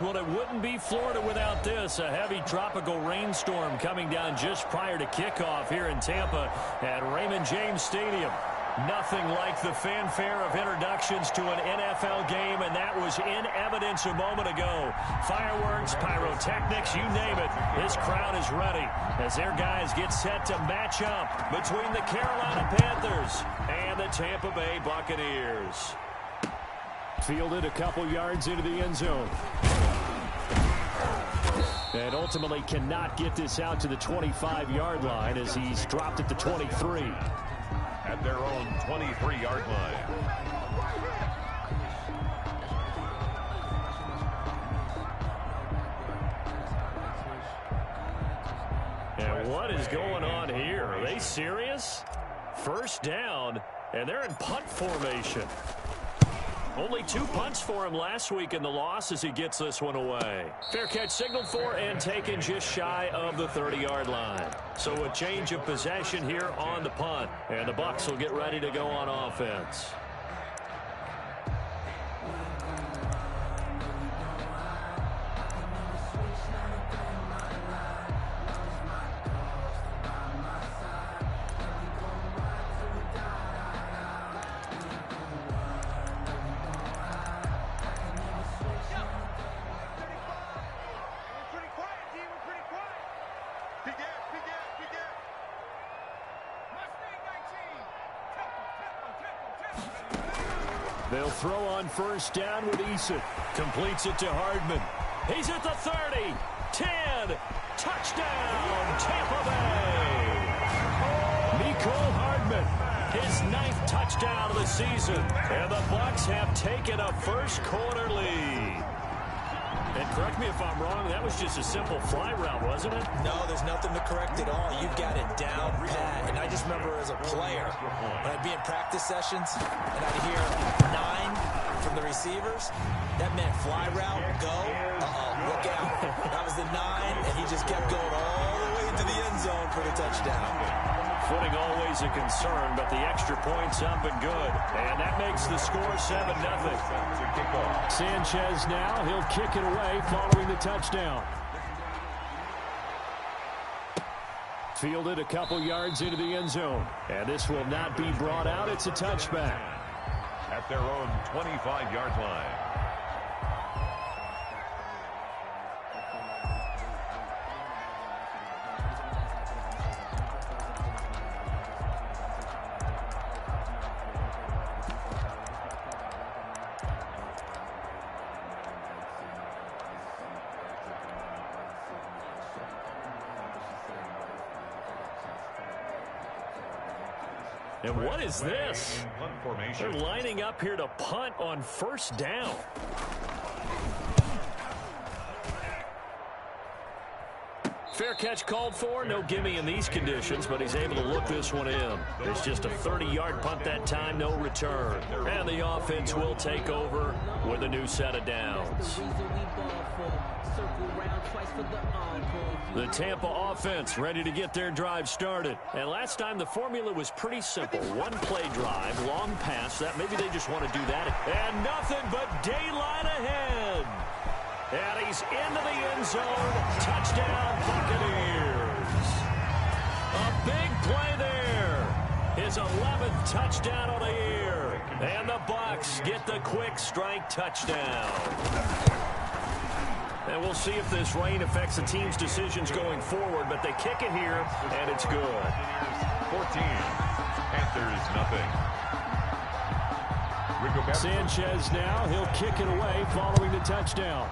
Well, it wouldn't be Florida without this. A heavy tropical rainstorm coming down just prior to kickoff here in Tampa at Raymond James Stadium. Nothing like the fanfare of introductions to an NFL game, and that was in evidence a moment ago. Fireworks, pyrotechnics, you name it. This crowd is ready as their guys get set to match up between the Carolina Panthers and the Tampa Bay Buccaneers. Fielded a couple yards into the end zone. And ultimately cannot get this out to the 25-yard line as he's dropped at the 23. At their own 23-yard line. And what is going on here? Are they serious? First down, and they're in punt formation. Only 2 punts for him last week in the loss as he gets this one away. Fair catch signaled for and taken just shy of the 30-yard line. So a change of possession here on the punt. And the Bucs will get ready to go on offense. They'll throw on first down with Eason. Completes it to Hardman. He's at the 30. 10. Touchdown, Tampa Bay. Nicole Hardman, his 9th touchdown of the season. And the Bucs have taken a first-quarter lead. And correct me if I'm wrong, that was just a simple fly route, wasn't it? No, there's nothing to correct at all. You've got it down pat. And I just remember as a player, when I'd be in practice sessions, and I'd hear 9 from the receivers, that meant fly route, go, look out. That was the 9, and he just kept going all the way into the end zone for the touchdown. Footing always a concern, but the extra point's up and good. And that makes the score 7-0. Sanchez now, he'll kick it away following the touchdown. Fielded a couple yards into the end zone. And this will not be brought out. It's a touchback. At their own 25-yard line. And what is this? They're lining up here to punt on first down. Fair catch called for. No gimme in these conditions, but he's able to look this one in. It's just a 30-yard punt that time, no return. And the offense will take over with a new set of downs. The Tampa offense ready to get their drive started. And last time the formula was pretty simple. One play drive, long pass. That maybe they just want to do that. And nothing but daylight ahead. And he's into the end zone. Touchdown, Buccaneers. A big play there. His 11th touchdown of the year. And the Bucs get the quick strike touchdown. And we'll see if this rain affects the team's decisions going forward, but they kick it here, and it's good. 14. Panthers, nothing. Sanchez now, he'll kick it away following the touchdown.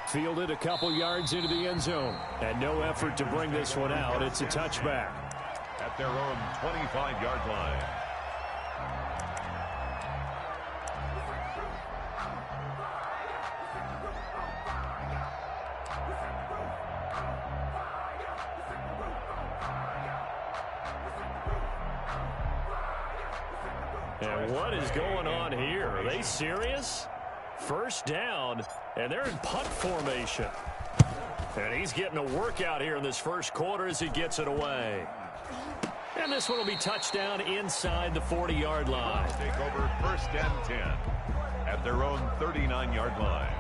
Fielded a couple yards into the end zone, and no effort to bring this one out. It's a touchback. At their own 25-yard line. And what is going on here? Are they serious? First down, and they're in punt formation. And he's getting a workout here in this first quarter as he gets it away. And this one will be touchdown inside the 40-yard line. Take over first and 10. at their own 39-yard line.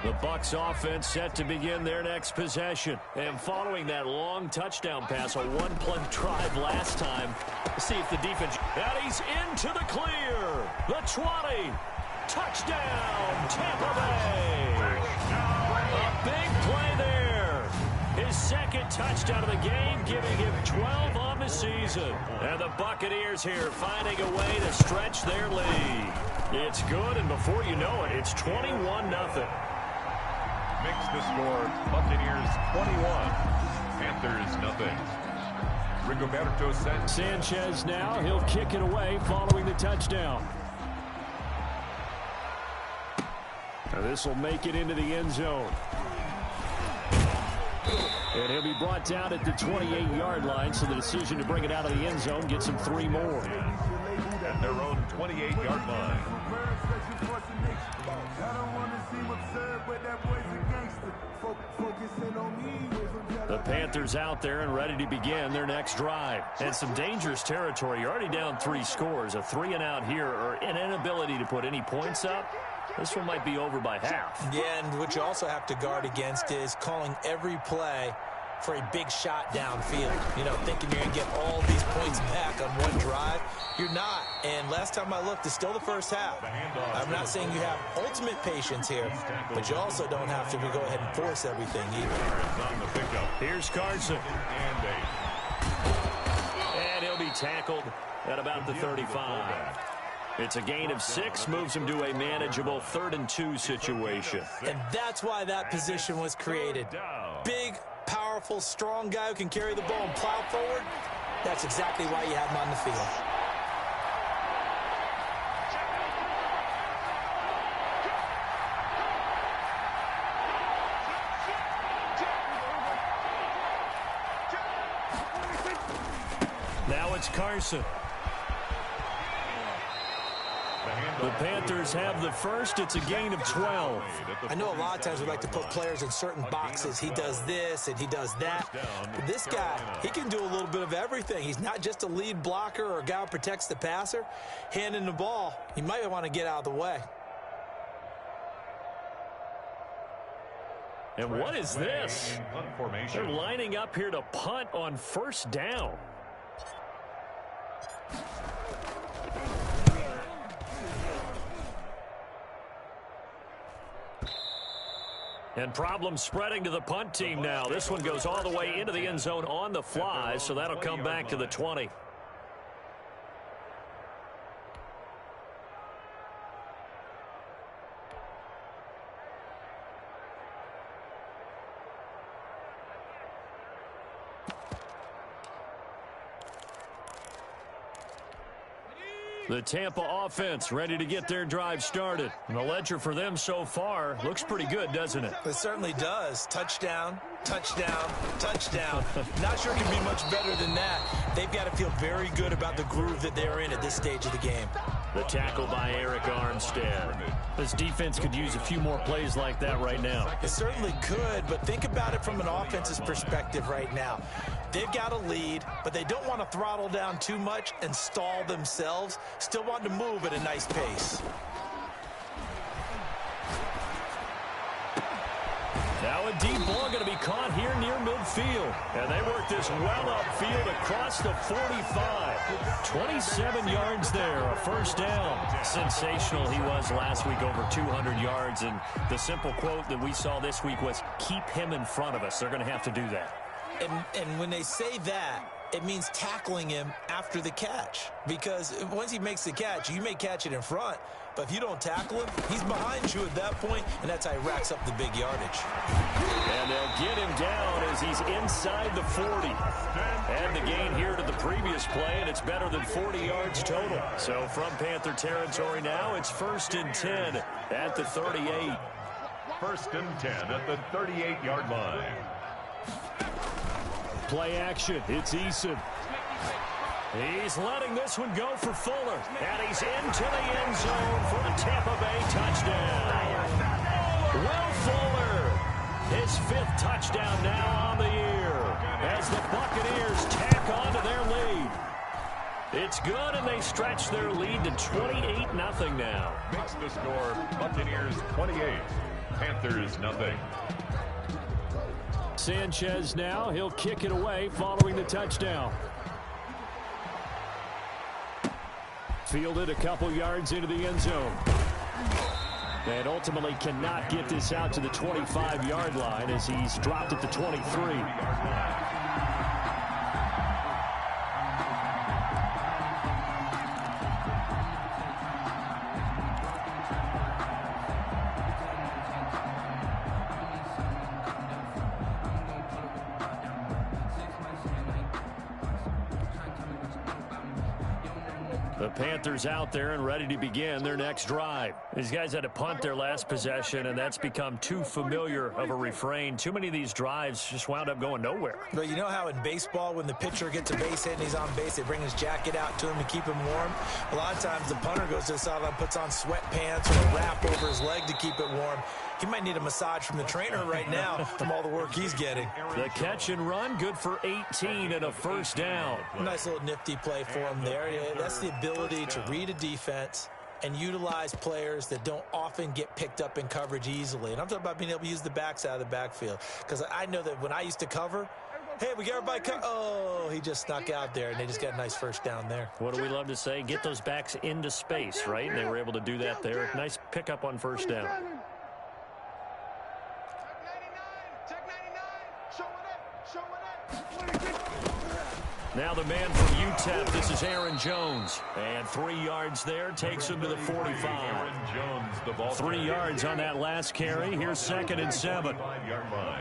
The Bucs offense set to begin their next possession. And following that long touchdown pass, a one-play drive last time, let's see if the defense... And he's into the clear. The 20. Touchdown, Tampa Bay. A big play there. His second touchdown of the game, giving him 12 on the season. And the Buccaneers here finding a way to stretch their lead. It's good, and before you know it, it's 21-0. Makes the score Buccaneers 21, Panthers nothing. Rigoberto Sanchez now, he'll kick it away following the touchdown. Now this will make it into the end zone. And he'll be brought down at the 28-yard line, so the decision to bring it out of the end zone gets him 3 more. At their own 28-yard line. The Panthers out there and ready to begin their next drive. And some dangerous territory. You're already down 3 scores. A 3-and-out here, or an inability to put any points up. This one might be over by half. Yeah, and what you also have to guard against is calling every play for a big shot downfield. You know, thinking you're going to get all these points back on one drive. You're not. And last time I looked, it's still the first half. I'm not saying you have ultimate patience here, but you also don't have to go ahead and force everything either. Here's Carson. And he'll be tackled at about the 35. It's a gain of 6, moves him to a manageable 3rd-and-2 situation. And that's why that position was created. Big, powerful, strong guy who can carry the ball and plow forward. That's exactly why you have him on the field. Now it's Carson. The Panthers have the first. It's a gain of 12. I know a lot of times we like to put players in certain boxes. He does this and he does that. But this guy, he can do a little bit of everything. He's not just a lead blocker or a guy who protects the passer. Handing the ball, he might want to get out of the way. And what is this? They're lining up here to punt on 1st down. And problems spreading to the punt team now. This one goes all the way into the end zone on the fly, so that'll come back to the 20. The Tampa offense ready to get their drive started. And the ledger for them so far looks pretty good, doesn't it? It certainly does. Touchdown, touchdown, touchdown. Not sure it can be much better than that. They've got to feel very good about the groove that they're in at this stage of the game. The tackle by Eric Armstead. This defense could use a few more plays like that right now. It certainly could, but think about it from an offense's perspective right now. They've got a lead, but they don't want to throttle down too much and stall themselves. Still want to move at a nice pace. Now a deep ball going to be caught here near midfield. And they work this well upfield across the 45. 27 yards there, a 1st down. Sensational he was last week, over 200 yards. And the simple quote that we saw this week was, keep him in front of us. They're going to have to do that. And when they say that, it means tackling him after the catch. Because once he makes the catch, you may catch it in front. But if you don't tackle him, he's behind you at that point, and that's how he racks up the big yardage. And they'll get him down as he's inside the 40. And the gain here to the previous play, and it's better than 40 yards total. So from Panther territory now, it's 1st and 10 at the 38. 1st and 10 at the 38-yard line. Play action. It's Eason. He's letting this one go for Fuller. And he's into the end zone for a Tampa Bay touchdown. Will Fuller, his 5th touchdown now on the year as the Buccaneers tack on to their lead. It's good, and they stretch their lead to 28-0 now. Makes the score Buccaneers 28, Panthers nothing. Sanchez now. He'll kick it away following the touchdown. Fielded a couple yards into the end zone. And ultimately cannot get this out to the 25-yard line as he's dropped at the 23. The Panthers out there and ready to begin their next drive. These guys had to punt their last possession, and that's become too familiar of a refrain. Too many of these drives just wound up going nowhere. But you know how in baseball, when the pitcher gets a base hit and he's on base, they bring his jacket out to him to keep him warm? A lot of times the punter goes to the sideline, puts on sweatpants or a wrap over his leg to keep it warm. He might need a massage from the trainer right now from all the work he's getting. The catch and run, good for 18 and a first down. Nice little nifty play for him there. Yeah, that's the ability to read a defense and utilize players that don't often get picked up in coverage easily. And I'm talking about being able to use the backs out of the backfield. Because I know that when I used to cover, hey, we got everybody covered. Oh, he just snuck out there, and they just got a nice first down there. What do we love to say? Get those backs into space, right? And they were able to do that there. Nice pickup on first down. Now the man from UTEP, this is Aaron Jones. And 3 yards there, takes him to the 45. Aaron Jones, the ball 3 yards on that last carry. Here's 2nd and 7. 5-yard line.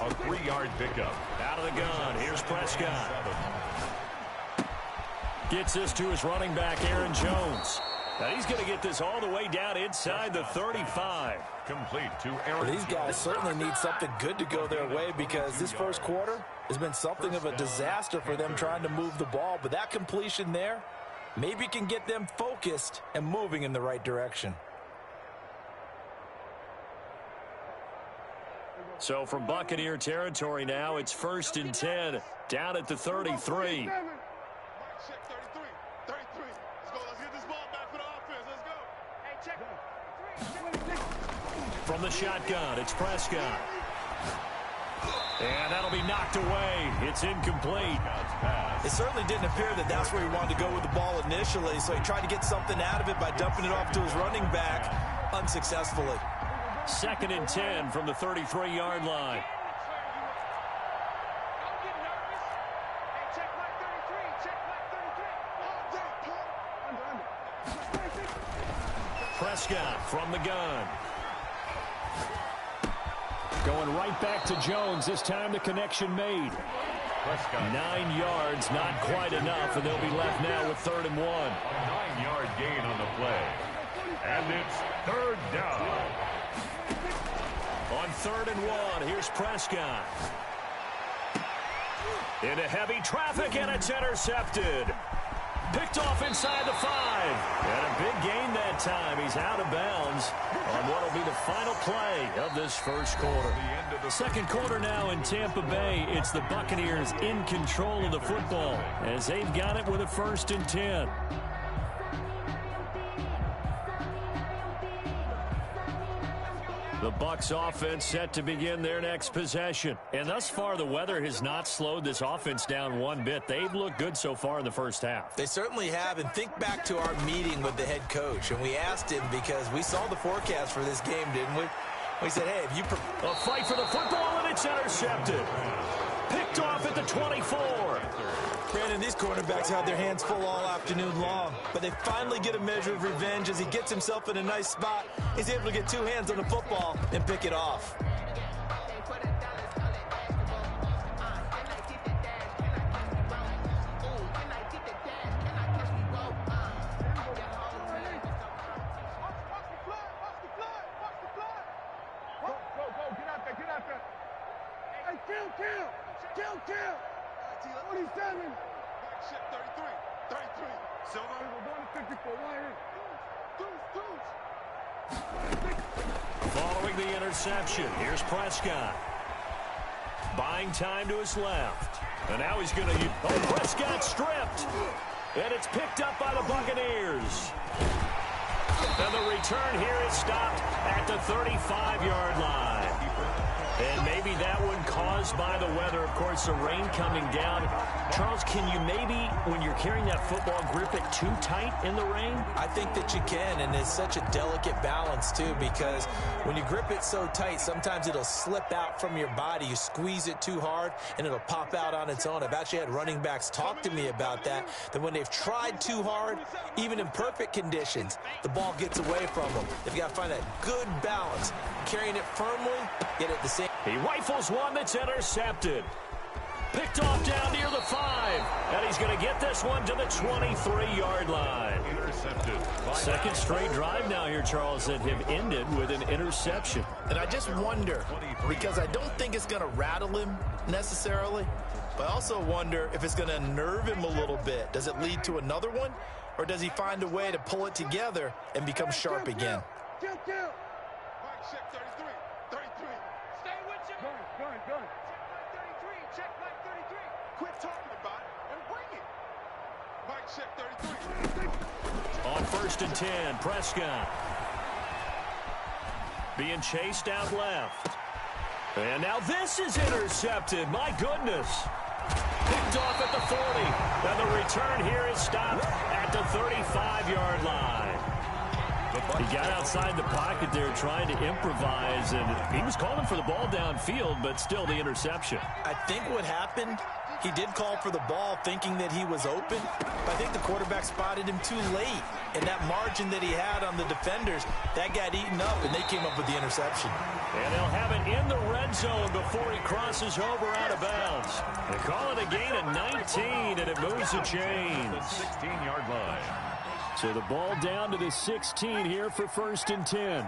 A 3-yard pickup. Out of the gun, here's Prescott. Gets this to his running back, Aaron Jones. Now he's going to get this all the way down inside the 35. Complete to Aaron. Well, these guys certainly need something good to go their way because this first quarter has been something of a disaster for them trying to move the ball. But that completion there maybe can get them focused and moving in the right direction. So from Buccaneer territory now, it's 1st and 10, down at the 33. From the shotgun, it's Prescott. And that'll be knocked away. It's incomplete. It certainly didn't appear that that's where he wanted to go with the ball initially, so he tried to get something out of it by dumping it off to his running back unsuccessfully. 2nd and 10 from the 33-yard line. Prescott from the gun. Going right back to Jones. This time the connection made. Prescott. 9 yards, not quite enough, and they'll be left now with 3rd and 1. A 9-yard gain on the play. And it's 3rd down. On 3rd and 1, here's Prescott. Into heavy traffic, and it's intercepted. Picked off inside the 5. And a big gain that time. He's out of bounds on what will be the final play of this first quarter. Second quarter now in Tampa Bay. It's the Buccaneers in control of the football as they've got it with a 1st and 10. The Bucs offense set to begin their next possession. And thus far, the weather has not slowed this offense down one bit. They've looked good so far in the first half. They certainly have. And think back to our meeting with the head coach. And we asked him because we saw the forecast for this game, didn't we? We said, hey, if you... A fight for the football, and it's intercepted. Picked off at the 24. Brandon, these cornerbacks had their hands full all afternoon long, but they finally get a measure of revenge as he gets himself in a nice spot. He's able to get 2 hands on the football and pick it off. Following the interception, here's Prescott. Buying time to his left. And now he's going to... Oh, Prescott stripped. And it's picked up by the Buccaneers. And the return here is stopped at the 35-yard line. And maybe that one caused by the weather. Of course, the rain coming down. Charles, can you maybe, when you're carrying that football, grip it too tight in the rain? I think that you can, and it's such a delicate balance, too, because when you grip it so tight, sometimes it'll slip out from your body. You squeeze it too hard, and it'll pop out on its own. I've actually had running backs talk to me about that when they've tried too hard, even in perfect conditions, the ball gets away from them. They've got to find that good balance, carrying it firmly, yet at the same. He rifles one that's intercepted. Picked off down near the 5. And he's going to get this one to the 23-yard line. Intercepted. Second straight drive now here, Charles, that have ended with an interception. And I just wonder, because I don't think it's going to rattle him necessarily, but I also wonder if it's going to unnerve him a little bit. Does it lead to another one? Or does he find a way to pull it together and become sharp again? Mike, check 33. 33. Stay with you. Go ahead. Check Mike 33. Check Mike 33. Quit talking about it and bring it. Mike, check 33. On 1st and 10, Prescott. Being chased out left. And now this is intercepted. My goodness. Picked off at the 40. And the return here is stopped at the 35-yard line. He got outside the pocket there trying to improvise, and he was calling for the ball downfield, but still the interception. I think what happened, he did call for the ball thinking that he was open, but I think the quarterback spotted him too late. And that margin that he had on the defenders, that got eaten up, and they came up with the interception. And they'll have it in the red zone before he crosses over out of bounds. They call it a gain of 19, and it moves the chains. The 16-yard line. So the ball down to the 16 here for 1st and 10.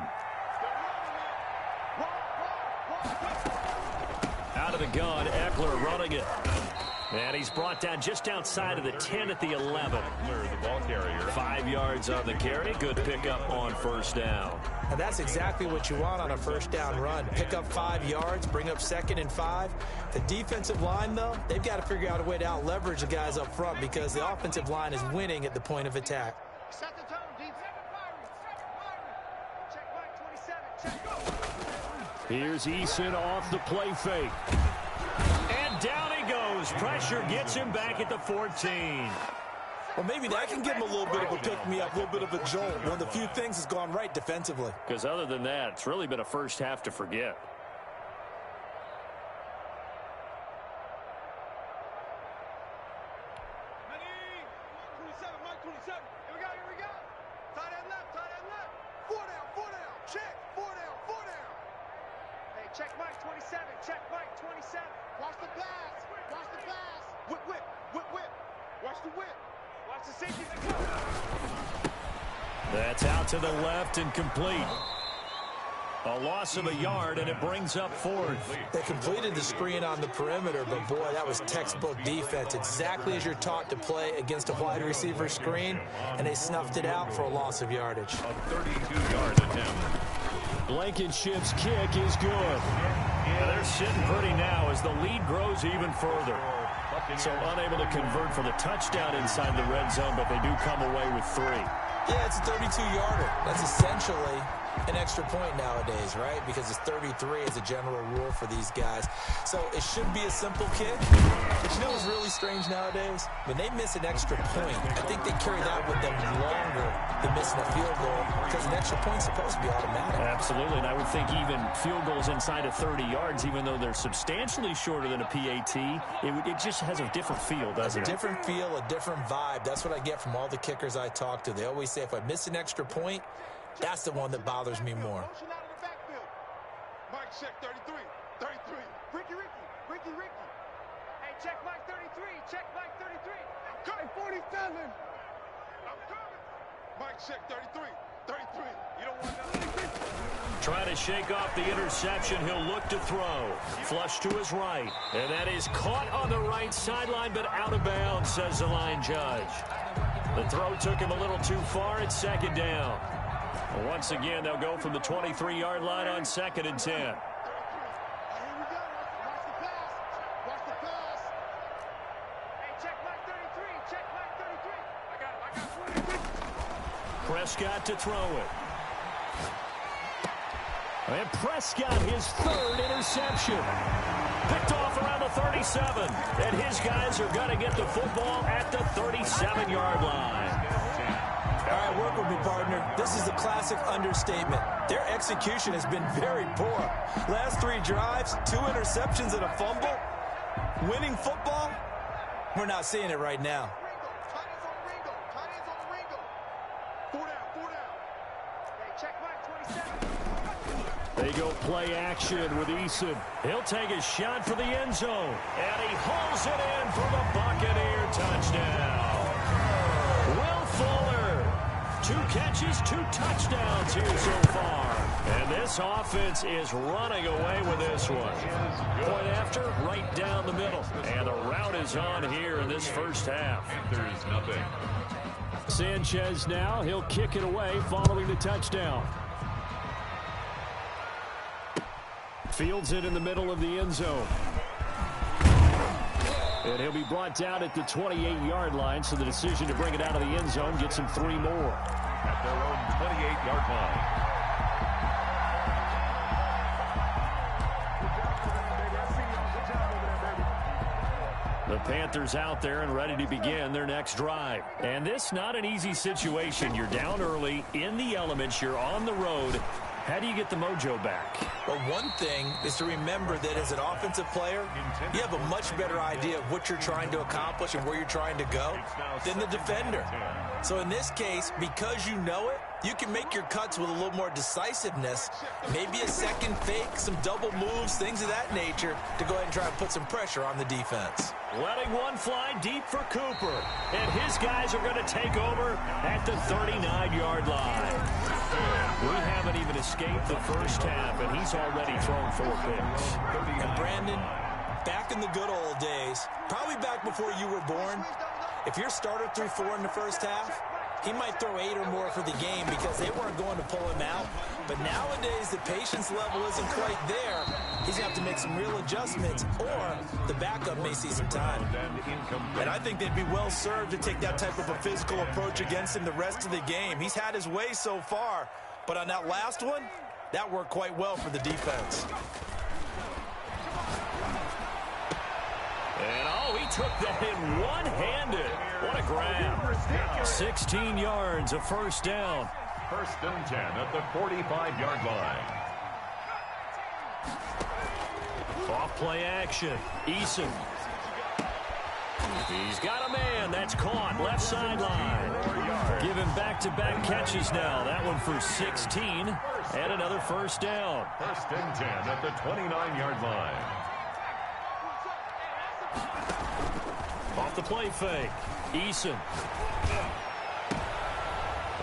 Out of the gun, Eckler running it. And he's brought down just outside of the 10 at the 11. The ball carrier. 5 yards on the carry. Good pickup on 1st down. And that's exactly what you want on a 1st down run. Pick up 5 yards, bring up 2nd and 5. The defensive line, though, they've got to figure out a way to out-leverage the guys up front because the offensive line is winning at the point of attack. Set the tone, deep. Check Mike 27. Check go. Here's Eason off the play fake. And down he goes. Pressure gets him back at the 14. Well, maybe that can give him a little bit of a pick-me-up, a little bit of a jolt. One of the few things has gone right defensively. Because other than that, it's really been a first half to forget. Mike 27. Here we go. Tight end left. 4 down. Check. 4 down. Hey, check Mike 27. Check Mike 27. Watch the pass. Whip. Watch the whip. Watch the safety. That's out to the left and complete. A loss of a yard, and it brings up 4th. They completed the screen on the perimeter, but boy, that was textbook defense. Exactly as you're taught to play against a wide receiver screen, and they snuffed it out for a loss of yardage. A 32-yard attempt. Blankenship's kick is good. And they're sitting pretty now as the lead grows even further. So unable to convert for the touchdown inside the red zone, but they do come away with 3. Yeah, it's a 32-yarder. That's essentially an extra point nowadays, right? Because it's 33 as a general rule for these guys. So it should be a simple kick. But you know what's really strange nowadays? When they miss an extra point, I think they carry that with them longer than missing a field goal because an extra point's supposed to be automatic. Absolutely, and I would think even field goals inside of 30 yards, even though they're substantially shorter than a PAT, it just has a different feel, doesn't it? A different feel, a different vibe. That's what I get from all the kickers I talk to. They always say if I miss an extra point, that's the one that bothers me more. Mike, check 33. Ricky. Hey, check Mike 33. Check Mike 33. I'm coming. 47. I'm coming. Mike, check 33. You don't want that. Trying to shake off the interception. He'll look to throw. Flush to his right. And that is caught on the right sideline, but out of bounds, says the line judge. The throw took him a little too far. It's 2nd down. Once again, they'll go from the 23-yard line on 2nd and 10. Here we go. Watch the pass. Hey, check Mike 33. Prescott to throw it. And Prescott, his third interception. Picked off around the 37. And his guys are going to get the football at the 37-yard line. All right, work with me, partner. This is a classic understatement. Their execution has been very poor. Last 3 drives, 2 interceptions and a fumble. Winning football? We're not seeing it right now. They go play action with Eason. He'll take a shot for the end zone. And he hauls it in for the Buccaneer touchdown. Will Fuller, 2 catches, 2 touchdowns here so far. And this offense is running away with this one. Point after, right down the middle. And the route is on here in this first half. There's nothing. Sanchez now, he'll kick it away following the touchdown. Fields it in the middle of the end zone. And he'll be brought down at the 28-yard line, so the decision to bring it out of the end zone gets him 3 more. At their own 28-yard line. The Panthers out there and ready to begin their next drive. And this not an easy situation. You're down early, in the elements, you're on the road. How do you get the mojo back? Well, one thing is to remember that as an offensive player, you have a much better idea of what you're trying to accomplish and where you're trying to go than the defender. So in this case, because you know it, you can make your cuts with a little more decisiveness, maybe a second fake, some double moves, things of that nature, to go ahead and try and put some pressure on the defense. Letting one fly deep for Cooper. And his guys are going to take over at the 39-yard line. We haven't even escaped the first half, and he's already thrown 4 picks. And Brandon, back in the good old days, probably back before you were born, if your starter threw 4 in the first half, he might throw 8 or more for the game because they weren't going to pull him out. But nowadays, the patience level isn't quite there. He's going to have to make some real adjustments, or the backup may see some time. And I think they'd be well served to take that type of a physical approach against him the rest of the game. He's had his way so far, but on that last one, that worked quite well for the defense. And, oh, he took that in one-handed. What a grab. 16 yards, a first down. First and 10 at the 45-yard line. Off play action. Eason. He's got a man. That's caught. Left sideline. Give him back-to-back catches now. That one for 16. And another first down. First and 10 at the 29-yard line. Off the play fake. Eason.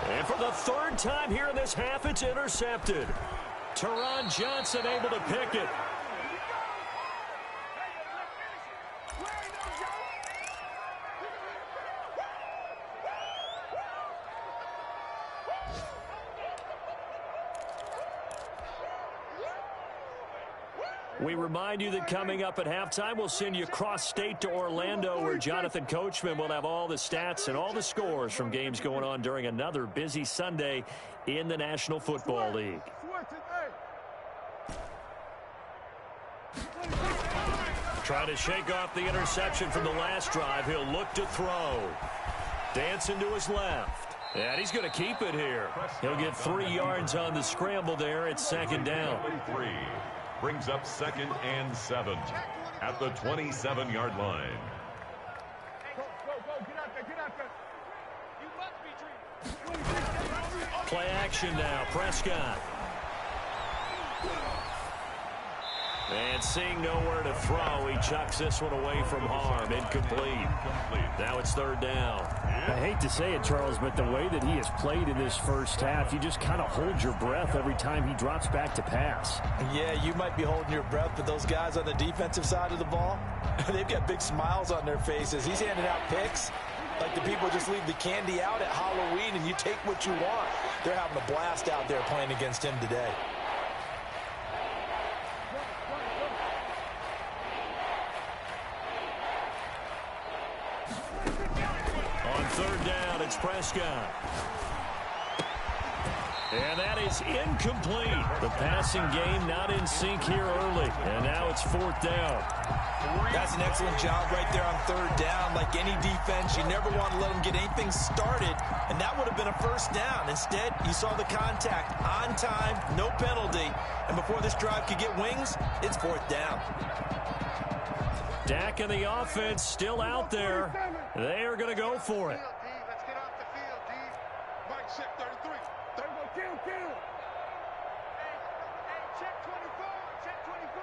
And for the 3rd time here in this half, it's intercepted. Teron Johnson able to pick it. We remind you that coming up at halftime, we'll send you cross-state to Orlando, where Jonathan Coachman will have all the stats and all the scores from games going on during another busy Sunday in the National Football League. Trying to shake off the interception from the last drive. He'll look to throw. Dancing to his left. And he's going to keep it here. He'll get 3 yards on the scramble there. It's 2nd down. 3 brings up 2nd and 7 at the 27-yard line. Play action now. Prescott. And seeing nowhere to throw, he chucks this one away from harm. Incomplete. Now it's 3rd down. I hate to say it, Charles, but the way that he has played in this first half, you just kind of hold your breath every time he drops back to pass. Yeah, you might be holding your breath, but those guys on the defensive side of the ball, they've got big smiles on their faces. He's handing out picks like the people just leave the candy out at Halloween and you take what you want. They're having a blast out there playing against him today. On 3rd down, it's Prescott. And that is incomplete. The passing game not in sync here early. And now it's 4th down. That's an excellent job right there on 3rd down. Like any defense, you never want to let them get anything started, and that would have been a 1st down. Instead, you saw the contact on time, no penalty, and before this drive could get wings, it's 4th down. Dak and the offense still out there. They are going to go for it. Let's get off the field, D. Mike, check 33. Kill. Hey, check 24. Check 24.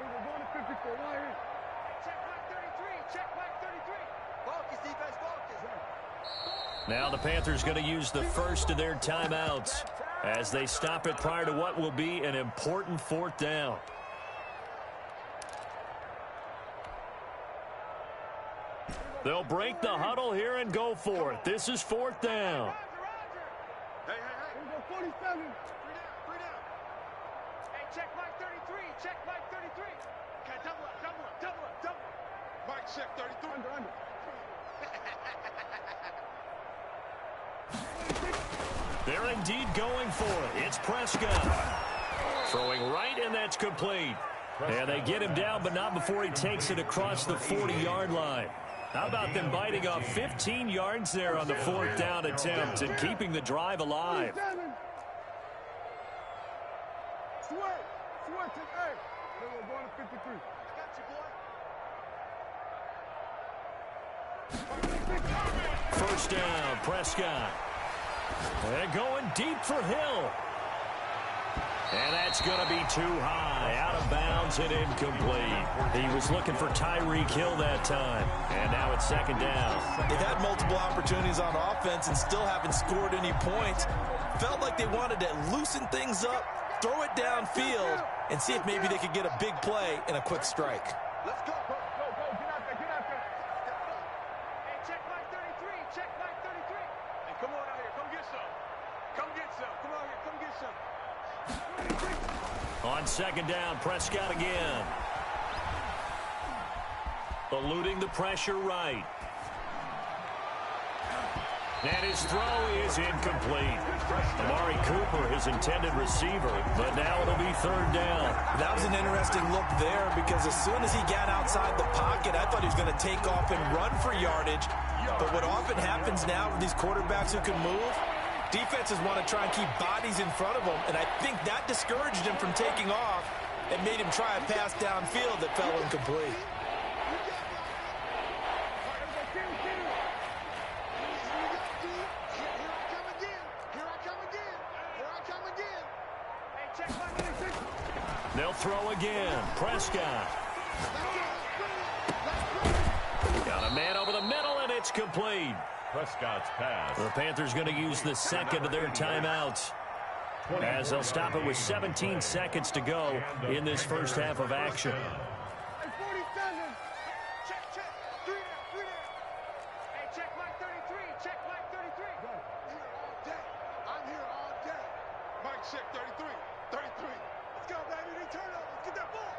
We're going to 54. Right here. Check Mike 33. Check Mike 33. Focus, defense, focus. Now the Panthers going to use the first of their timeouts as they stop it prior to what will be an important 4th down. They'll break the huddle here and go for it. This is 4th down. Hey. Here we go, 47. 3 down. Hey, check Mike 33. Check Mike 33. Okay, double up. Mike, check 33. Under. They're indeed going for it. It's Prescott. Throwing right, and that's complete. And they get him down, but not before he takes it across the 40-yard line. How about them biting off 15 yards there on the 4th down attempt and keeping the drive alive? Swear to A. We're going to 53. Got you, boy. 1st down, Prescott. They're going deep for Hill. And that's going to be too high, out of bounds and incomplete. He was looking for Tyreek Hill that time. And now it's 2nd down. They've had multiple opportunities on offense and still haven't scored any points. Felt like they wanted to loosen things up, throw it downfield, and see if maybe they could get a big play and a quick strike. Let's go. Go. Get out there. Hey, check Mike 33. Check Mike 33. Hey, come on out here. Come get some. Come out here. Come get some. On 2nd down, Prescott again. Eluding the pressure right. And his throw is incomplete. Amari Cooper, his intended receiver, but now it'll be 3rd down. That was an interesting look there because as soon as he got outside the pocket, I thought he was going to take off and run for yardage. But what often happens now with these quarterbacks who can move, defenses want to try and keep bodies in front of them, and I think that discouraged him from taking off and made him try a pass downfield that fell incomplete. They'll throw again. Prescott. Got a man over the middle, and it's complete. Prescott's pass. The Panthers going to use the 2nd of their timeouts as they'll stop it with 17 seconds to go in this 1st half of action. Hey, 47. Check. 3 down. Hey, check Mike 33. Check Mike 33. I'm here all day. Mike, check 33. 33. Let's go, baby. They turn over. Let's get that ball.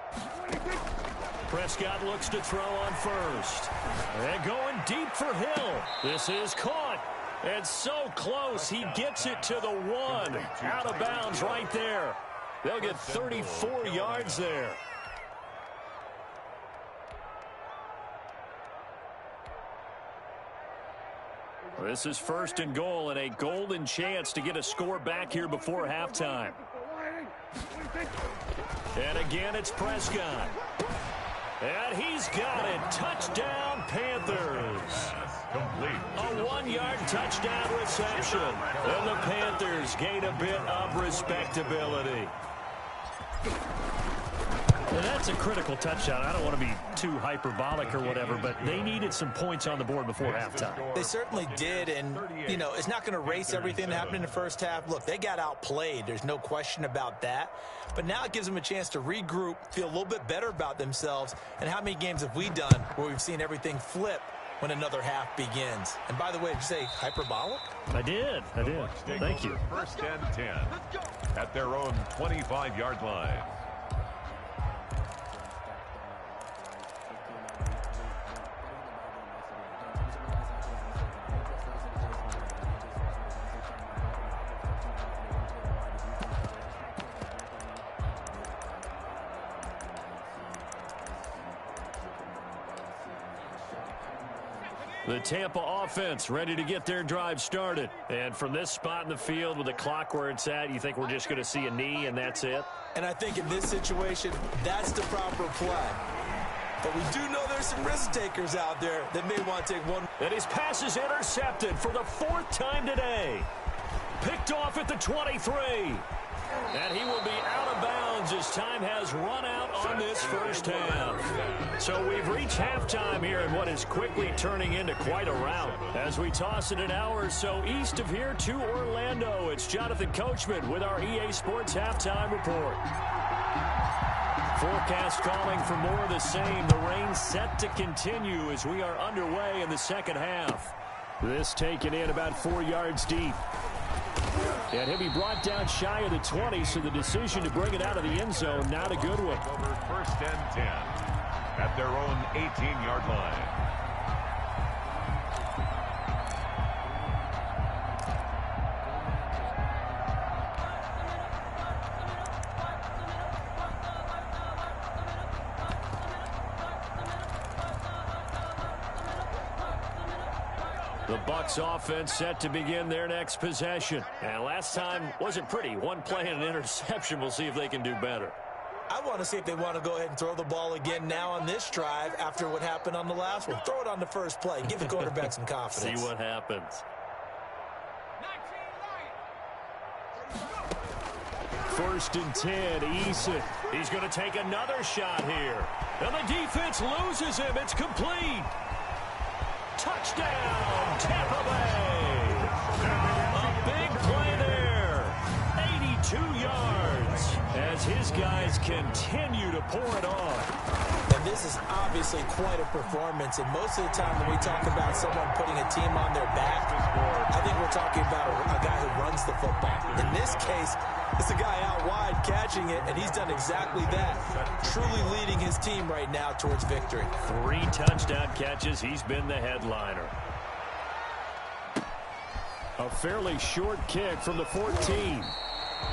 Prescott looks to throw on 1st. And going deep for Hill. This is caught. And so close, he gets it to the 1. Out of bounds right there. They'll get 34 yards there. This is 1st and goal and a golden chance to get a score back here before halftime. And again, it's Prescott. And he's got it. Touchdown, Panthers. Complete. A 1-yard touchdown reception. And the Panthers gain a bit of respectability. And that's a critical touchdown. I don't want to be too hyperbolic or whatever, but they needed some points on the board before halftime. They certainly did, and, you know, it's not going to erase everything that happened in the 1st half. Look, they got outplayed. There's no question about that. But now it gives them a chance to regroup, feel a little bit better about themselves. And how many games have we done where we've seen everything flip when another half begins? And by the way, did you say hyperbolic? I did. Thank you. 1st and 10 at their own 25-yard line. The Tampa offense ready to get their drive started. And from this spot in the field with the clock where it's at, you think we're just going to see a knee and that's it? And I think in this situation, that's the proper play. But we do know there's some risk takers out there that may want to take one. And his pass is intercepted for the 4th time today. Picked off at the 23. And he will be out of bounds as time has run out on this first half. So we've reached halftime here in what is quickly turning into quite a rout. As we toss it an hour or so east of here to Orlando, it's Jonathan Coachman with our EA Sports Halftime Report. Forecast calling for more of the same. The rain set to continue as we are underway in the second half. This taken in about 4 yards deep. And he'll be brought down shy of the 20, so the decision to bring it out of the end zone, not a good one. Over 1st and 10 at their own 18-yard line. The Bucs offense set to begin their next possession. And last time wasn't pretty. One play and an interception. We'll see if they can do better. I want to see if they want to go ahead and throw the ball again now on this drive after what happened on the last one. Throw it on the first play. Give the quarterback some confidence. See what happens. 1st and 10, Eason. He's going to take another shot here. And the defense loses him. It's complete. Touchdown, Tampa Bay. A big play there. 82 yards as his guys continue to pour it on. And this is obviously quite a performance. And most of the time when we talk about someone putting a team on their back, I think we're talking about a guy who runs the football. In this case, it's a guy out wide catching it, and he's done exactly that. Truly leading his team right now towards victory. 3 touchdown catches. He's been the headliner. A fairly short kick from the 14.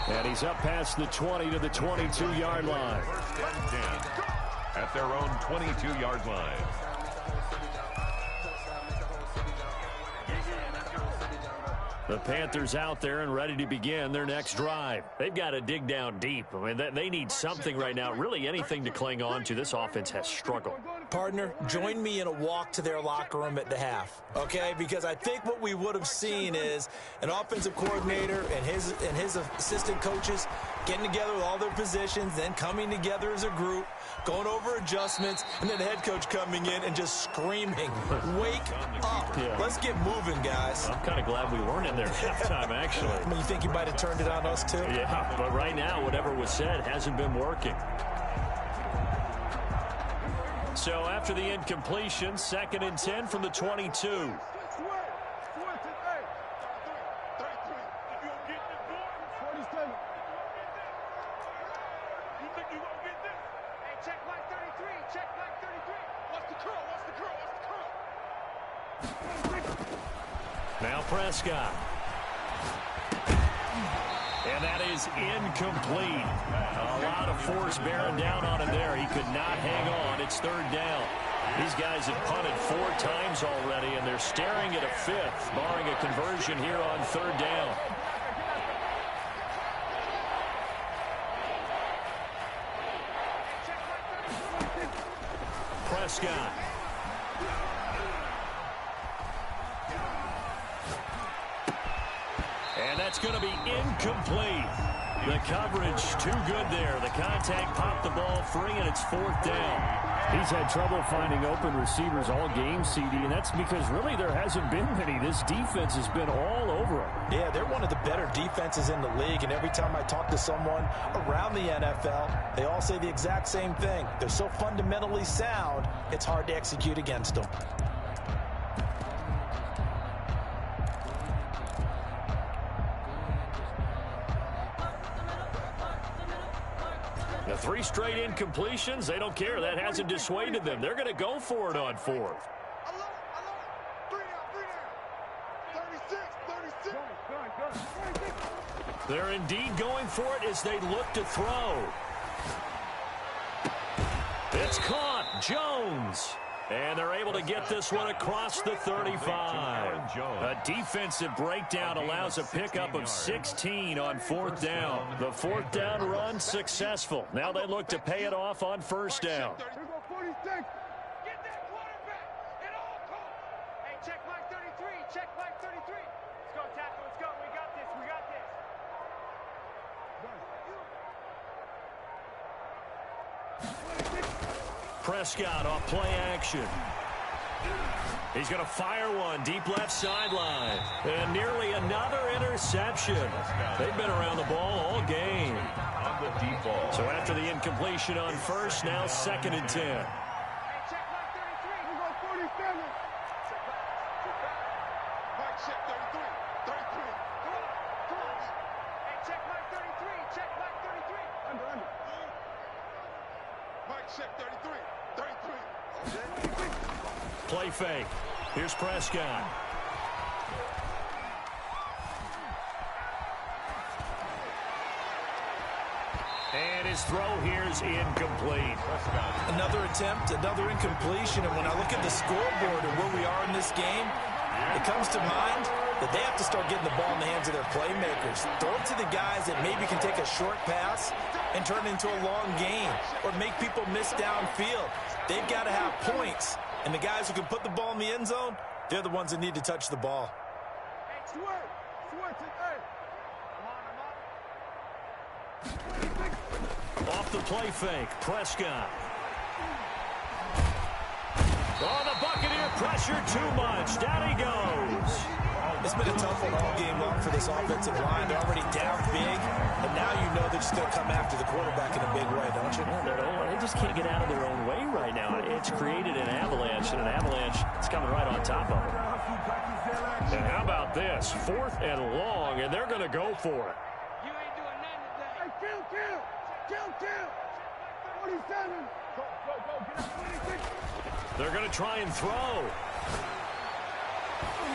And he's up past the 20 to the 22-yard line. 1st and 10 at their own 22-yard line. The Panthers out there and ready to begin their next drive. They've got to dig down deep. I mean, they need something right now, really anything to cling on to. This offense has struggled. Partner, join me in a walk to their locker room at the half, okay? Because I think what we would have seen is an offensive coordinator and his assistant coaches getting together with all their positions, then coming together as a group, going over adjustments, and then the head coach coming in and just screaming, wake up. Yeah. Let's get moving, guys. I'm kind of glad we weren't in there at halftime, actually. I mean, you think you might have turned it on us, too? Yeah, but right now, whatever was said hasn't been working. So after the incompletion, 2nd and 10 from the 22. Now Prescott. And that is incomplete. A lot of force bearing down on him there. He could not hang on. It's 3rd down. These guys have punted 4 times already, and they're staring at a 5th, barring a conversion here on 3rd down. Prescott. And that's going to be incomplete. The coverage too good there. The contact popped the ball free, and it's 4th down. He's had trouble finding open receivers all game, CD, and that's because really there hasn't been many. This defense has been all over him. Yeah, they're one of the better defenses in the league, and every time I talk to someone around the NFL, they all say the exact same thing. They're so fundamentally sound, it's hard to execute against them. The 3 straight incompletions, they don't care. That hasn't dissuaded them. They're going to go for it on 4th. They're indeed going for it as they look to throw. It's caught. Jones. And they're able to get this one across the 35. A defensive breakdown allows a pickup of 16 on fourth down. The fourth down run successful. Now they look to pay it off on first down. Get that quarterback at all costs. Hey, check Mike 33. Check Mike 33. Let's go, tackle. Let's go. We got this. We got this. Prescott off play action. He's going to fire one deep left sideline. And nearly another interception. They've been around the ball all game. On the deep ball. So after the incompletion on first, now 2nd and 10. Hey, check Mike 33. We go 47. Mike, check 33. 33. Come on. Come on. Hey, check Mike 33. Check Mike 33. Under. Mike, check 33. 33. Play fake. Here's Prescott. And his throw here is incomplete. Another attempt, another incompletion. And when I look at the scoreboard and where we are in this game, it comes to mind that they have to start getting the ball in the hands of their playmakers. Throw it to the guys that maybe can take a short pass and turn it into a long game or make people miss downfield. They've got to have points. And the guys who can put the ball in the end zone, they're the ones that need to touch the ball. Hey, Stuart. Off the play fake, Prescott. Oh, the Buccaneer pressure too much. Down he goes. It's been a tough one all game long for this offensive line. They're already down big, and now you know they're just going to come after the quarterback in a big way, don't you? Yeah, they just can't get out of their own way right now. It's created an avalanche, and an avalanche is coming right on top of it. And how about this? 4th and long, and they're going to go for it. You ain't doing nothing today. Hey, kill. 47. Go. Get up 26. They're going to try and throw.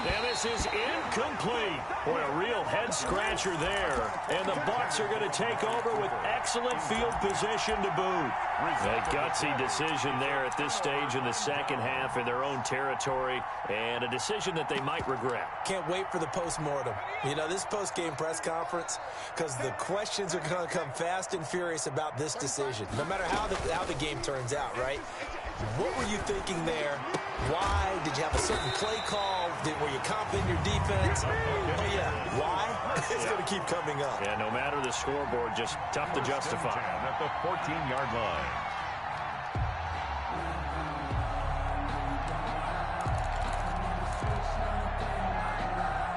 And this is incomplete. Boy, a real head-scratcher there. And the Bucs are going to take over with excellent field position to boot. A gutsy decision there at this stage in the second half in their own territory, and a decision that they might regret. Can't wait for the post-mortem. You know, this post-game press conference, because the questions are going to come fast and furious about this decision, no matter how the game turns out, right? What were you thinking there? Why? Did you have a certain play call? Were you confident in your defense? Oh, yeah. Why? It's going to keep coming up. Yeah, no matter the scoreboard, just tough to justify. At the 14-yard line.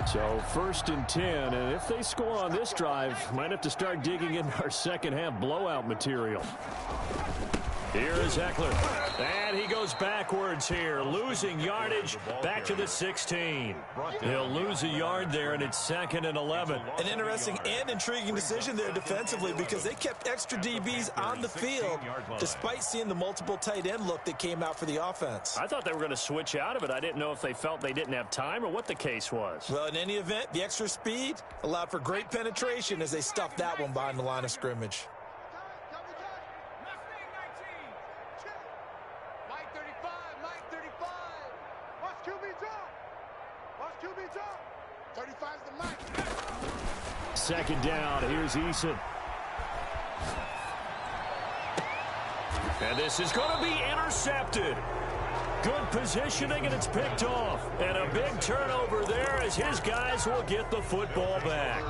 So 1st and 10, and if they score on this drive, might have to start digging in our second half blowout material. Here is Eckler. And he goes backwards here, losing yardage back to the 16. He'll lose a yard there, and it's 2nd and 11. An interesting and intriguing decision there defensively because they kept extra DBs on the field despite seeing the multiple tight end look that came out for the offense. I thought they were going to switch out of it. I didn't know if they felt they didn't have time or what the case was. Well, in any event, the extra speed allowed for great penetration as they stuffed that one behind the line of scrimmage. Mike 35. Watch QB drop. 35's the Mike. 2nd down. Here's Eason. And this is going to be intercepted. Good positioning, and it's picked off. And a big turnover there as his guys will get the football back.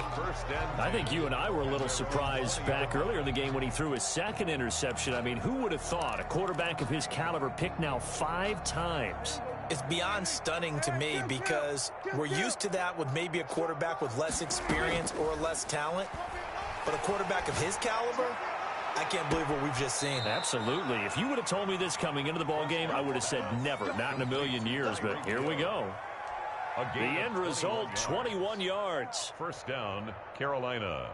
I think you and I were a little surprised back earlier in the game when he threw his 2nd interception. I mean, who would have thought a quarterback of his caliber picked now 5 times? It's beyond stunning to me because we're used to that with maybe a quarterback with less experience or less talent. But a quarterback of his caliber, I can't believe what we've just seen. Absolutely. If you would have told me this coming into the ballgame, I would have said never, not in a million years. But here we go. The end result, 21 yards. 1st down, Carolina.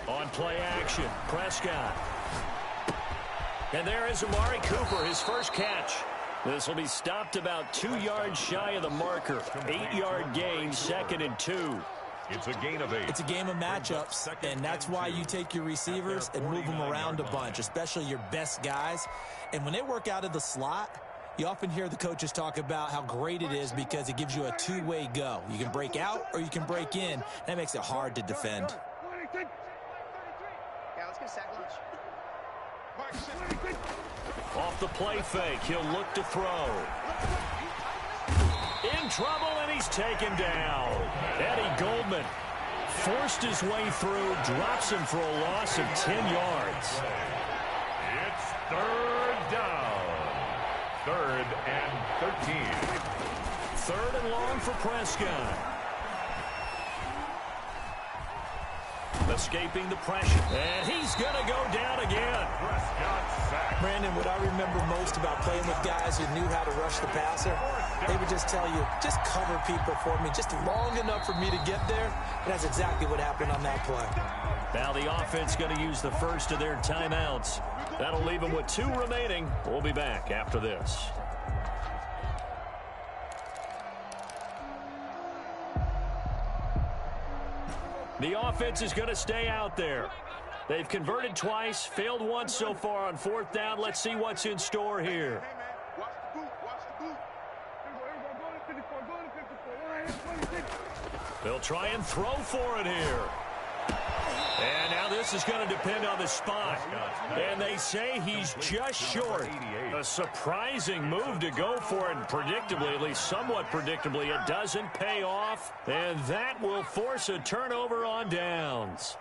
On play action, Prescott. And there is Amari Cooper, his first catch. This will be stopped about 2 yards shy of the marker. 8-yard gain, 2nd and 2. It's a gain of 8. It's a game of matchups, and that's why you take your receivers and move them around a bunch, especially your best guys. And when they work out of the slot, you often hear the coaches talk about how great it is because it gives you a two-way go. You can break out or you can break in. That makes it hard to defend. Yeah, let's get a sack lunch. Off the play fake, he'll look to throw. In trouble, and he's taken down. Eddie Goldman forced his way through, drops him for a loss of 10 yards. It's third down. 3rd and 13. 3rd and long for Prescott. Escaping the pressure. And he's going to go down again. Prescott sacked. Brandon, what I remember most about playing with guys who knew how to rush the passer, they would just tell you, just cover people for me, just long enough for me to get there. And that's exactly what happened on that play. Now the offense going to use the first of their timeouts. That'll leave them with 2 remaining. We'll be back after this. The offense is going to stay out there. They've converted twice, failed once so far on 4th down. Let's see what's in store here. They'll try and throw for it here. And now this is going to depend on the spot. And they say he's just short. A surprising move to go for it. And predictably, at least somewhat predictably, it doesn't pay off. And that will force a turnover on downs.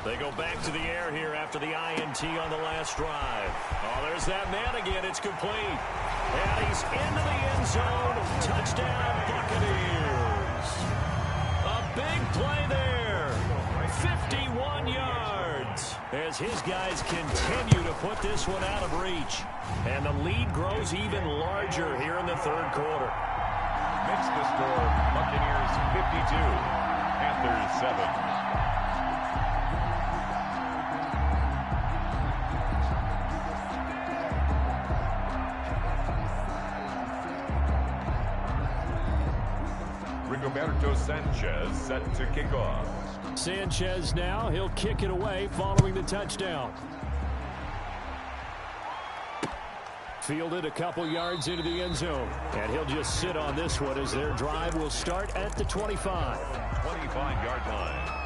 They go back to the air here after the INT on the last drive. Oh, there's that man again. It's complete. And he's into the end zone. Touchdown, Buccaneers. A big play there. 51 yards. As his guys continue to put this one out of reach. And the lead grows even larger here in the 3rd quarter. Makes the score Buccaneers 52, Panthers 7. Roberto Sanchez set to kick off. Sanchez now, he'll kick it away following the touchdown. Fielded a couple yards into the end zone. And he'll just sit on this one as their drive will start at the 25. 25-yard line.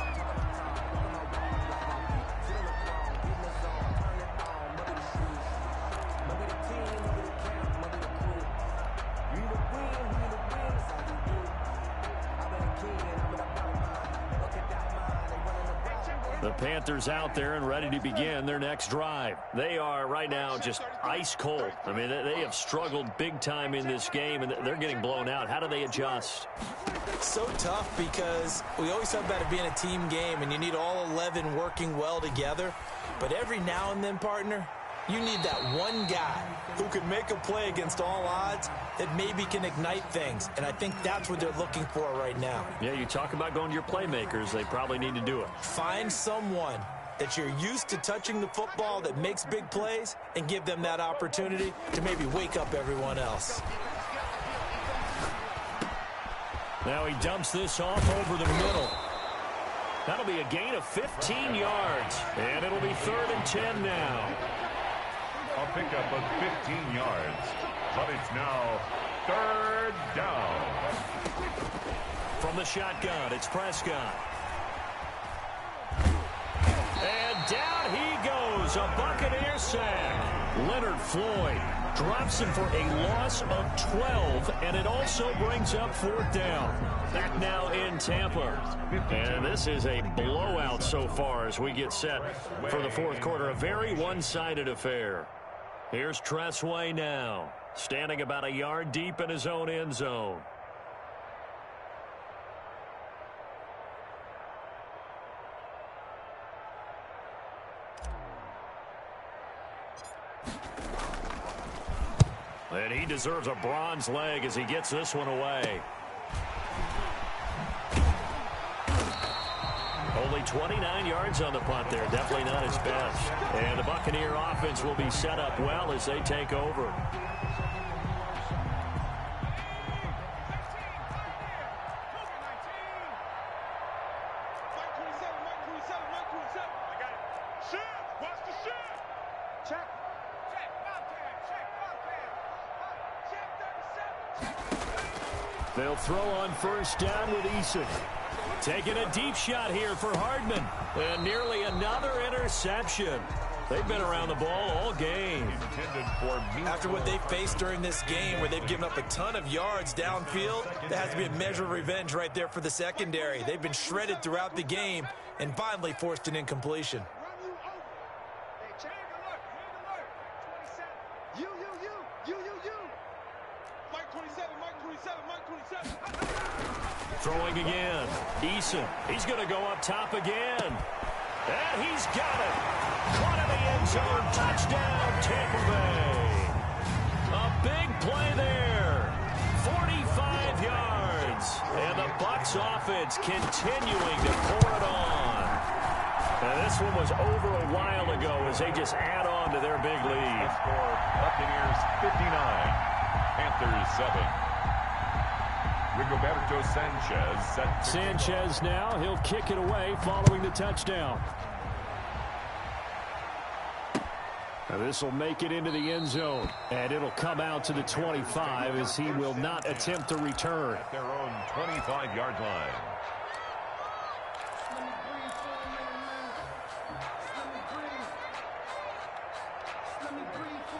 The Panthers out there and ready to begin their next drive. They are right now just ice cold. I mean, they have struggled big time in this game, and they're getting blown out. How do they adjust? So tough because we always talk about it being a team game, and you need all 11 working well together. But every now and then, partner, you need that one guy who can make a play against all odds that maybe can ignite things. And I think that's what they're looking for right now. Yeah, you talk about going to your playmakers. They probably need to do it. Find someone that you're used to touching the football that makes big plays and give them that opportunity to maybe wake up everyone else. Now he dumps this off over the middle. That'll be a gain of 15 yards. And it'll be 3rd and 10 now. A pickup of 15 yards, but it's now 3rd down. From the shotgun, it's Prescott. And down he goes, a Buccaneer sack. Leonard Floyd drops him for a loss of 12, and it also brings up 4th down. Back now in Tampa. And this is a blowout so far as we get set for the 4th quarter. A very one-sided affair. Here's Tressway now, standing about a yard deep in his own end zone. And he deserves a bronze leg as he gets this one away. Only 29 yards on the punt there. Definitely not his best. And the Buccaneer offense will be set up well as they take over. Mike 27. I got it. Shift. Watch the shift. Check. Check. Bobcat. Check. Bobcat. Check 37. They'll throw on first down with Eason. Taking a deep shot here for Hardman. And nearly another interception. They've been around the ball all game. After what they faced during this game where they've given up a ton of yards downfield, there has to be a measure of revenge right there for the secondary. They've been shredded throughout the game and finally forced an incompletion. Mike 27, Mike 27, Mike 27. Throwing again. Eason. He's going to go up top again. And he's got it. One in the end zone. Touchdown, Tampa Bay. A big play there. 45 yards. And the Bucs offense continuing to pour it on. Now, this one was over a while ago as they just add on to their big lead. Score Buccaneers 59, Panthers 7. Rigoberto Sanchez set. Sanchez now. He'll kick it away following the touchdown. Now this will make it into the end zone. And it'll come out to the 25 as he will not attempt to return. At their own 25-yard line.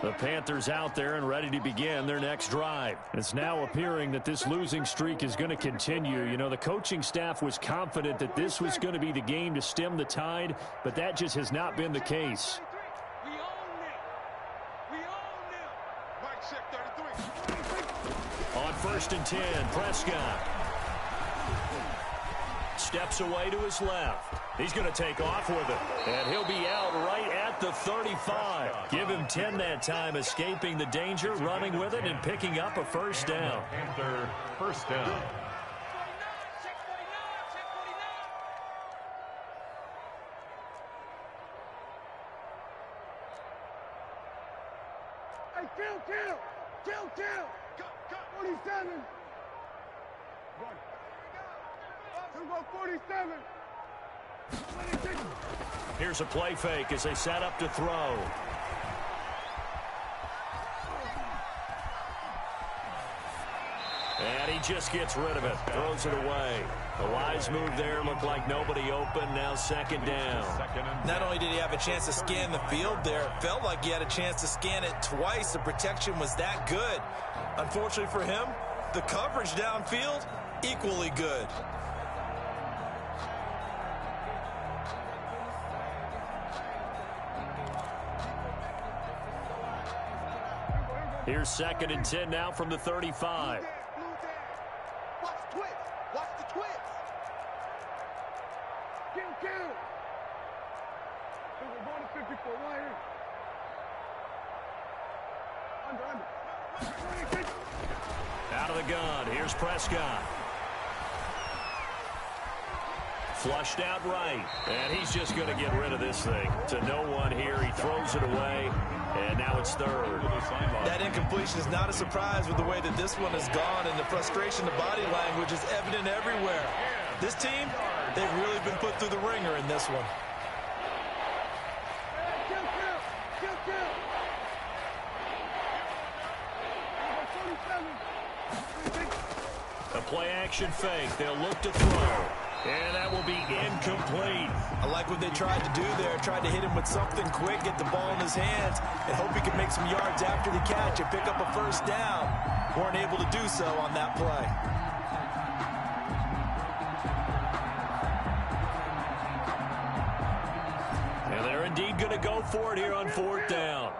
The Panthers out there and ready to begin their next drive. It's now appearing that this losing streak is going to continue. You know, the coaching staff was confident that this was going to be the game to stem the tide, but that just has not been the case. We own them. We own them. Mike check 33. On 1st and 10, Prescott steps away to his left. He's going to take off with it, and he'll be out right at the 35. Give him 10 that time, escaping the danger, running with it, and picking up a first down. Panther first down. Check 49, check 49. Hey, kill. Go, 47. Go 47. Here's a play fake as they set up to throw. And he just gets rid of it, throws it away. A wise move there, looked like nobody open, now second down. Not only did he have a chance to scan the field there, it felt like he had a chance to scan it twice. The protection was that good. Unfortunately for him, the coverage downfield, equally good. Here's 2nd and 10 now from the 35. Watch the twist. Watch the twist. Kill. We're going to 54 wire. Under. Out of the gun. Here's Prescott. Flushed out right. And he's just going to get rid of this thing. To no one here. He throws it away. And now it's 3rd. That incompletion is not a surprise with the way that this one has gone, and the frustration, the body language is evident everywhere. This team, they've really been put through the ringer in this one. A play-action fake. They'll look to throw. And that will be incomplete. I like what they tried to do there. Tried to hit him with something quick, get the ball in his hands, and hope he can make some yards after the catch and pick up a first down. Weren't able to do so on that play. And they're indeed going to go for it here on 4th down.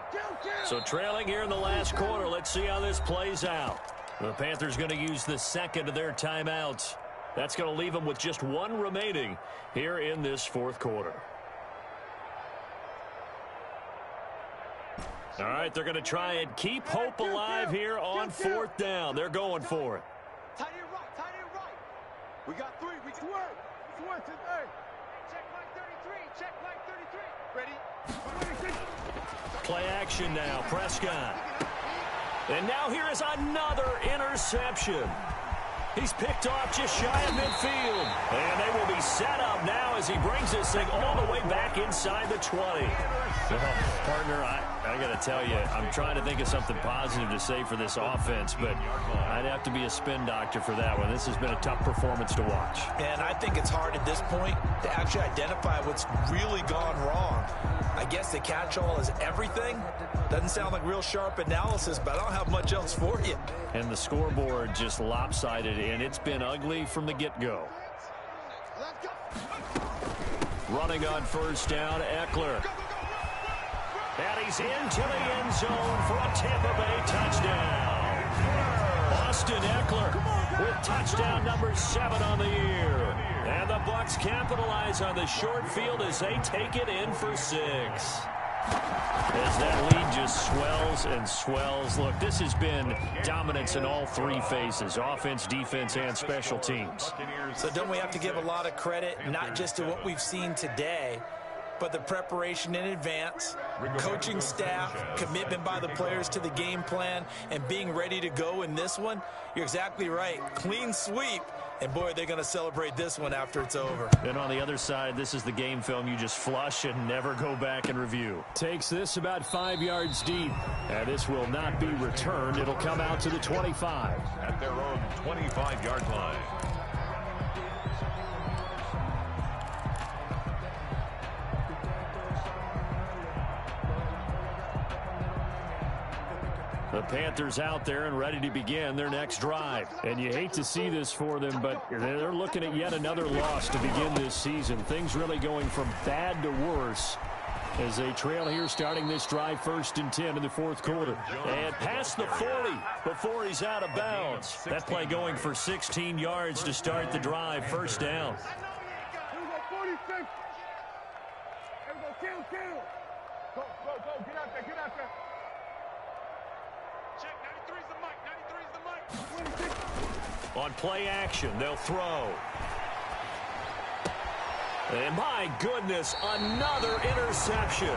So trailing here in the last quarter, let's see how this plays out. The Panthers going to use the 2nd of their timeouts. That's going to leave them with just 1 remaining here in this 4th quarter. All right, they're going to try and keep hope alive here on 4th down. They're going for it. Tight end right. We got 3. We can work. It's work today. Check Mike 33. Check Mike 33. Ready? Play action now. Prescott. And now here is another interception. He's picked off just shy of midfield. And they will be set up now as he brings this thing all the way back inside the 20. Partner, I got to tell you, I'm trying to think of something positive to say for this offense, but I'd have to be a spin doctor for that one. This has been a tough performance to watch. And I think it's hard at this point to actually identify what's really gone wrong. I guess the catch-all is everything. Doesn't sound like real sharp analysis, but I don't have much else for you. And the scoreboard just lopsided, and it's been ugly from the get-go. Running on first down, Eckler. And he's into the end zone for a Tampa Bay touchdown. Austin Eckler with touchdown number 7 on the year. And the Bucs capitalize on the short field as they take it in for 6. As that lead just swells and swells. Look, this has been dominance in all 3 phases, offense, defense, and special teams. So don't we have to give a lot of credit, not just to what we've seen today, but the preparation in advance, coaching staff, commitment by the players to the game plan, and being ready to go in this one? You're exactly right. Clean sweep. And, boy, they're going to celebrate this one after it's over. And on the other side, this is the game film you just flush and never go back and review. Takes this about 5 yards deep. And this will not be returned. It'll come out to the 25. At their own 25-yard line. The Panthers out there and ready to begin their next drive. And you hate to see this for them, but they're looking at yet another loss to begin this season. Things really going from bad to worse as they trail here starting this drive 1st and 10 in the 4th quarter. And past the 40 before he's out of bounds. That play going for 16 yards to start the drive, 1st down. Here we go, 46. Here we go, kill. Go, get out there, Check, 93's the mic, On play action, they'll throw. And my goodness, another interception.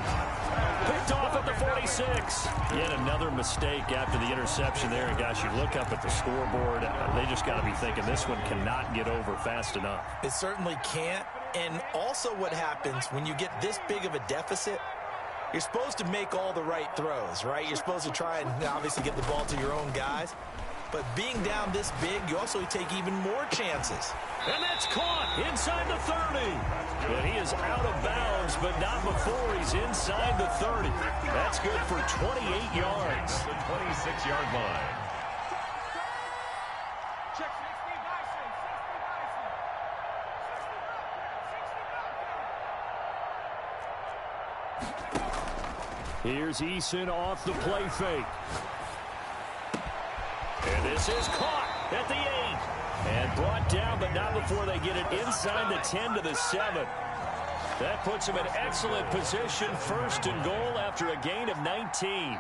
Picked off at the 46. Yet another mistake after the interception there. And gosh, you look up at the scoreboard, they just got to be thinking this one cannot get over fast enough. It certainly can't. And also what happens when you get this big of a deficit, you're supposed to make all the right throws, right? You're supposed to try and obviously get the ball to your own guys. But being down this big, you also take even more chances. And that's caught inside the 30. And he is out of bounds, but not before he's inside the 30. That's good for 28 yards. The 26-yard line. Check 60, Here's Eason off the play fake. And this is caught at the 8. And brought down, but not before they get it inside the 10 to the 7. That puts him in excellent position, 1st and goal after a gain of 19.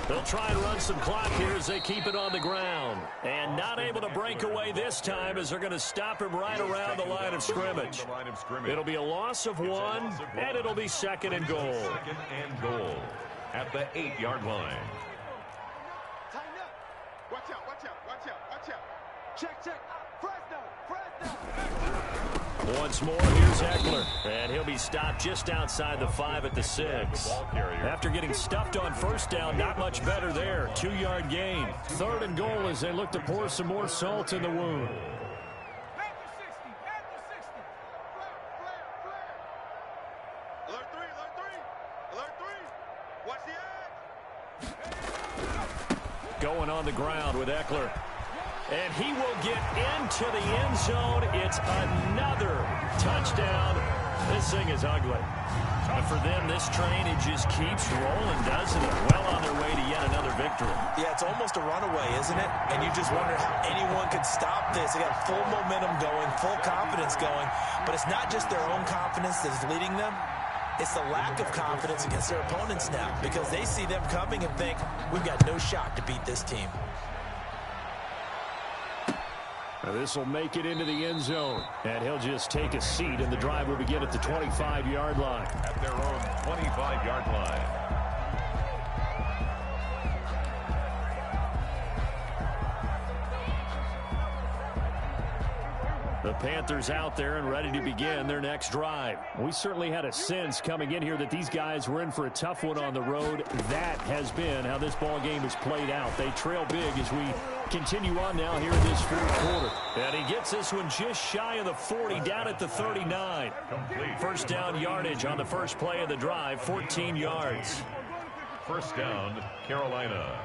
They'll try and run some clock here as they keep it on the ground. And not able to break away this time as they're going to stop him right around the line of scrimmage. It'll be a loss of 1, and it'll be 2nd and goal. 2nd and goal at the 8-yard line. Tighten up. Watch out. Check. Fresno. Once more, here's Eckler. And he'll be stopped just outside the 5 at the 6. After getting stuffed on 1st down, not much better there. 2-yard gain. 3rd and goal as they look to pour some more salt in the wound. Alert 3. Watch the edge. Going on the ground with Eckler. And he will get into the end zone. It's another touchdown. This thing is ugly. But for them, this train, it just keeps rolling, doesn't it? Well on their way to yet another victory. Yeah, it's almost a runaway, isn't it? And you just wonder how anyone could stop this. They got full momentum going, full confidence going. But it's not just their own confidence that's leading them. It's the lack of confidence against their opponents now because they see them coming and think, we've got no shot to beat this team. Now this will make it into the end zone. And he'll just take a seat, and the drive will begin at the 25-yard line. At their own 25-yard line. The Panthers out there and ready to begin their next drive. We certainly had a sense coming in here that these guys were in for a tough one on the road. That has been how this ball game has played out. They trail big as we continue on now here in this fourth quarter. And he gets this one just shy of the 40, down at the 39. First down yardage on the first play of the drive, 14 yards. First down, Carolina.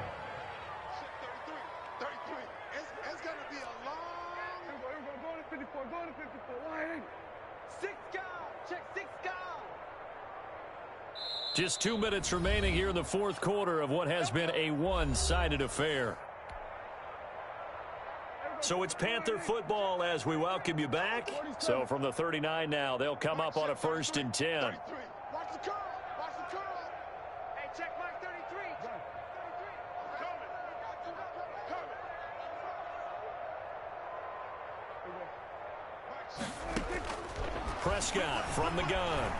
Just 2 minutes remaining here in the fourth quarter of what has been a one-sided affair. So it's Panther football as we welcome you back. So from the 39 now, they'll come up on a 1st and 10. Watch the curl. Watch the curl. Hey, check Mike 33. Check 33. Prescott from the gun.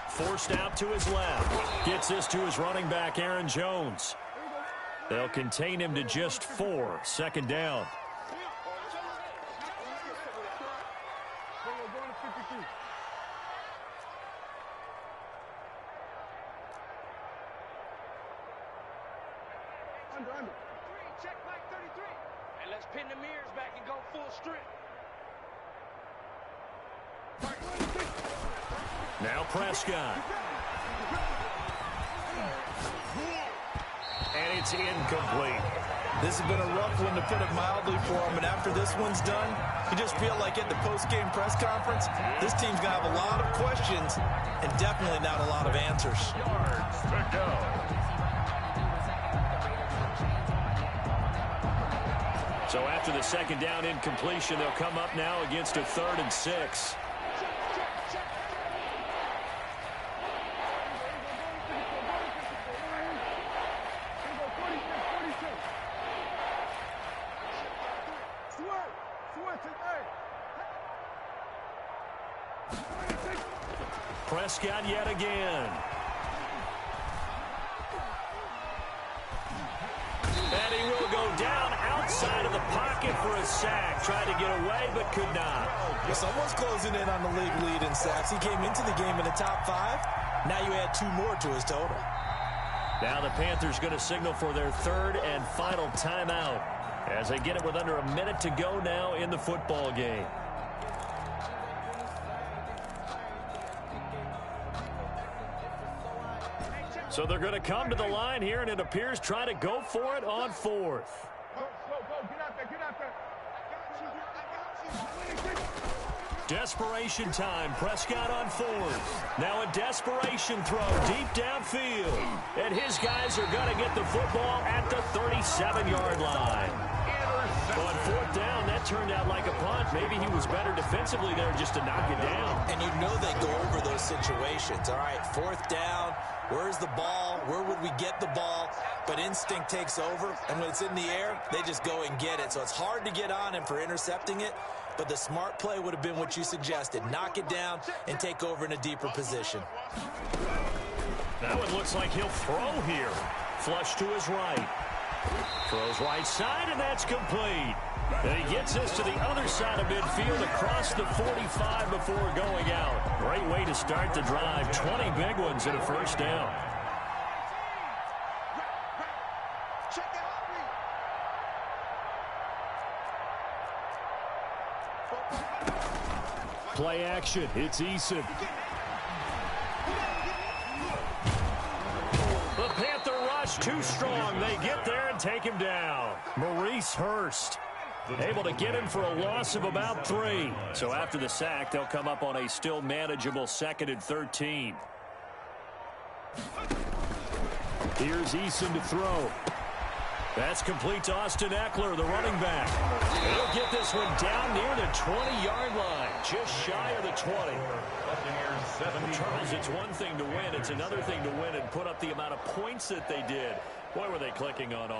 Forced out to his left. Gets this to his running back, Aaron Jones. They'll contain him to just 4. Second down. Check Mike 33. And let's pin the mirrors back and go full strip. Now Prescott. And it's incomplete. This has been a rough one, to put it mildly, for him. And after this one's done, you just feel like at the post-game press conference, this team's going to have a lot of questions and definitely not a lot of answers. Yards to go. So after the second down incompletion, they'll come up now against a 3rd and 6. Prescott yet again. And he will go down outside of the pocket for a sack. Tried to get away, but could not. Well, someone's closing in on the league lead in sacks. He came into the game in the top 5. Now you add 2 more to his total. Now the Panthers going to signal for their 3rd and final timeout as they get it with under a minute to go now in the football game. So they're going to come to the line here, and it appears try to go for it on 4th. Go, get out there, get out there. Desperation time. Prescott on 4th. Now a desperation throw deep downfield. And his guys are going to get the football at the 37-yard line. On 4th down, that turned out like a punt. Maybe he was better defensively there just to knock it down. And you know they go over those situations. All right, 4th down. Where's the ball? Where would we get the ball? But instinct takes over, and when it's in the air, they just go and get it. So it's hard to get on him for intercepting it, but the smart play would have been what you suggested. Knock it down and take over in a deeper position. Now it looks like he'll throw here. Flush to his right. Throws right side, and that's complete. And he gets this to the other side of midfield across the 45 before going out. Great way to start the drive. 20 big ones in a first down. Play action. It's Eason. The Panther rush too strong. They get there and take him down. Maurice Hurst able to get him for a loss of about 3. So after the sack, they'll come up on a still manageable 2nd and 13. Here's Eason to throw. That's complete to Austin Eckler, the running back. He'll get this one down near the 20-yard line, just shy of the 20. Charles, it's one thing to win. It's another thing to win and put up the amount of points that they did. Boy, were they clicking on all.